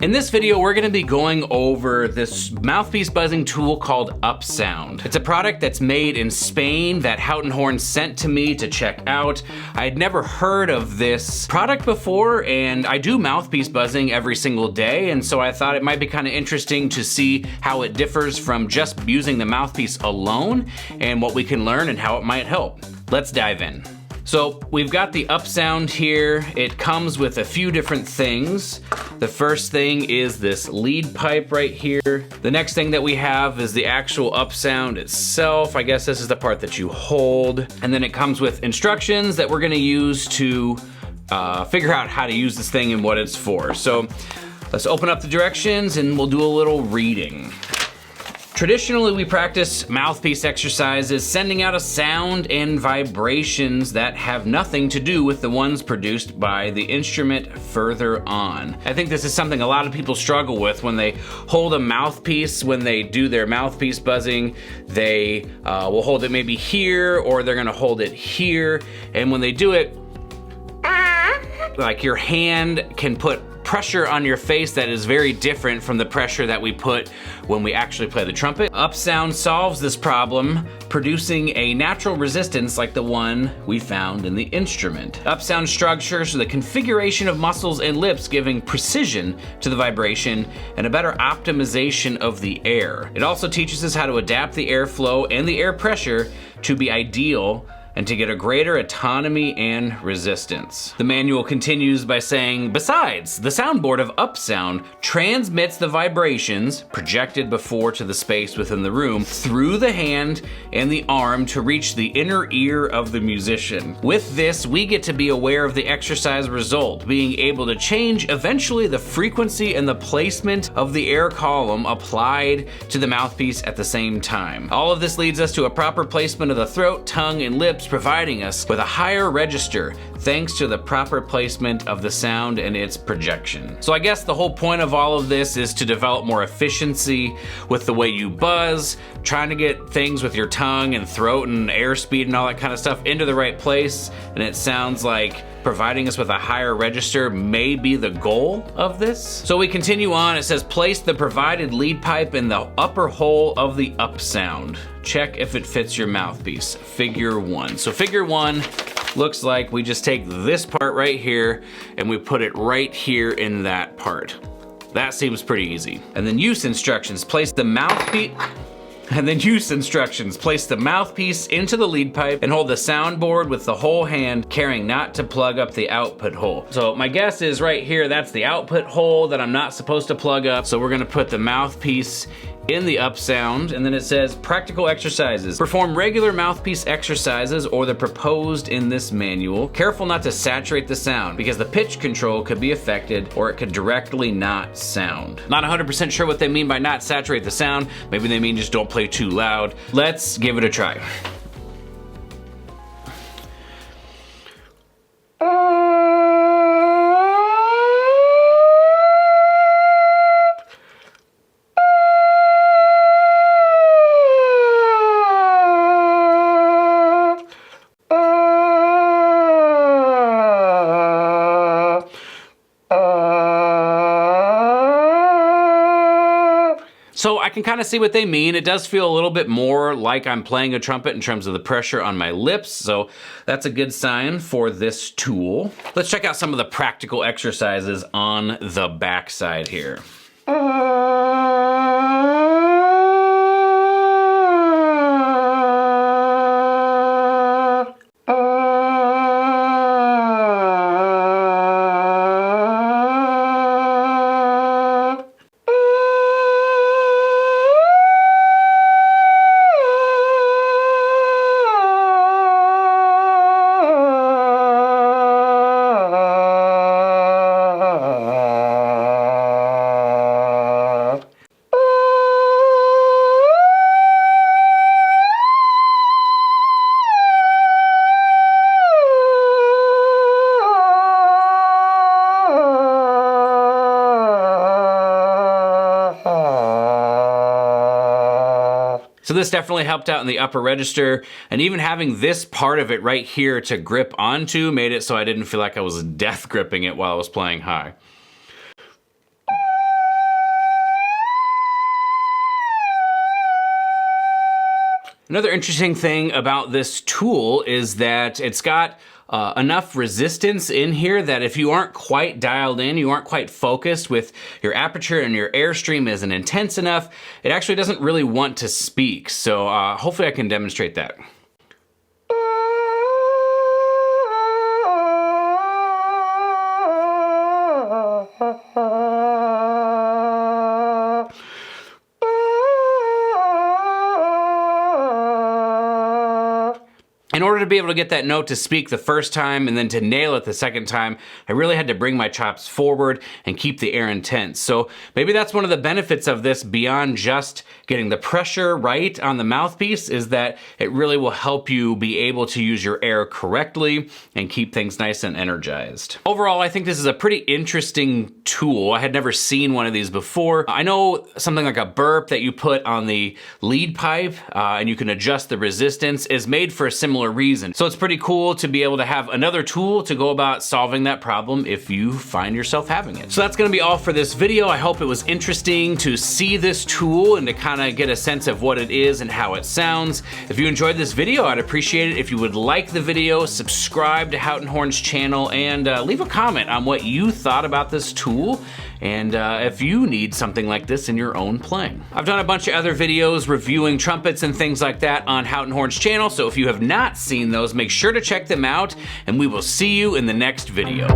In this video, we're gonna be going over this mouthpiece buzzing tool called UpSound. It's a product that's made in Spain that Houghton Horn sent to me to check out. I had never heard of this product before, and I do mouthpiece buzzing every single day, and so I thought it might be kind of interesting to see how it differs from just using the mouthpiece alone, and what we can learn and how it might help. Let's dive in. So we've got the UpSound here. It comes with a few different things. The first thing is this lead pipe right here. The next thing that we have is the actual UpSound itself. I guess this is the part that you hold. And then it comes with instructions that we're gonna use to figure out how to use this thing and what it's for. So let's open up the directions and we'll do a little reading. Traditionally, we practice mouthpiece exercises, sending out a sound and vibrations that have nothing to do with the ones produced by the instrument further on. I think this is something a lot of people struggle with when they hold a mouthpiece. When they do their mouthpiece buzzing, they will hold it maybe here, or they're gonna hold it here. And when they do it, like your hand can put pressure on your face that is very different from the pressure that we put when we actually play the trumpet. UpSound solves this problem, producing a natural resistance like the one we found in the instrument. UpSound structures the configuration of muscles and lips, giving precision to the vibration and a better optimization of the air. It also teaches us how to adapt the airflow and the air pressure to be ideal and to get a greater autonomy and resistance. The manual continues by saying, besides, the soundboard of UpSound transmits the vibrations projected before to the space within the room through the hand and the arm to reach the inner ear of the musician. With this, we get to be aware of the exercise result, being able to change eventually the frequency and the placement of the air column applied to the mouthpiece at the same time. All of this leads us to a proper placement of the throat, tongue, and lips, providing us with a higher register thanks to the proper placement of the sound and its projection. So I guess the whole point of all of this is to develop more efficiency with the way you buzz, trying to get things with your tongue and throat and airspeed and all that kind of stuff into the right place. And it sounds like providing us with a higher register may be the goal of this. So we continue on. It says, place the provided lead pipe in the upper hole of the UpSound. Check if it fits your mouthpiece. Figure 1. So figure 1 looks like we just take this part right here and we put it right here in that part. That seems pretty easy. And then use instructions. Place the mouthpiece into the lead pipe and hold the soundboard with the whole hand, caring not to plug up the output hole. So my guess is right here, that's the output hole that I'm not supposed to plug up. So we're gonna put the mouthpiece in the UpSound, and then it says practical exercises. Perform regular mouthpiece exercises or the proposed in this manual. Careful not to saturate the sound because the pitch control could be affected or it could directly not sound. Not 100% sure what they mean by not saturate the sound. Maybe they mean just don't play too loud. Let's give it a try. So I can kind of see what they mean. It does feel a little bit more like I'm playing a trumpet in terms of the pressure on my lips, so that's a good sign for this tool. Let's check out some of the practical exercises on the back side here. So this definitely helped out in the upper register, and even having this part of it right here to grip onto made it so I didn't feel like I was death gripping it while I was playing high. Another interesting thing about this tool is that it's got enough resistance in here that if you aren't quite dialed in, you aren't quite focused with your aperture and your airstream isn't intense enough, it actually doesn't really want to speak. So hopefully I can demonstrate that. In order to be able to get that note to speak the first time and then to nail it the second time, I really had to bring my chops forward and keep the air intense. So maybe that's one of the benefits of this beyond just getting the pressure right on the mouthpiece, is that it really will help you be able to use your air correctly and keep things nice and energized. Overall, I think this is a pretty interesting tool. I had never seen one of these before. I know something like a burp that you put on the lead pipe and you can adjust the resistance is made for a similar reason. So it's pretty cool to be able to have another tool to go about solving that problem if you find yourself having it. So that's gonna be all for this video. I hope it was interesting to see this tool and to kind of get a sense of what it is and how it sounds. If you enjoyed this video, I'd appreciate it if you would like the video, subscribe to Houghton Horn's channel, and leave a comment on what you thought about this tool, and if you need something like this in your own playing. I've done a bunch of other videos reviewing trumpets and things like that on Houghton Horn's channel, so if you have not seen those, make sure to check them out, and we will see you in the next video.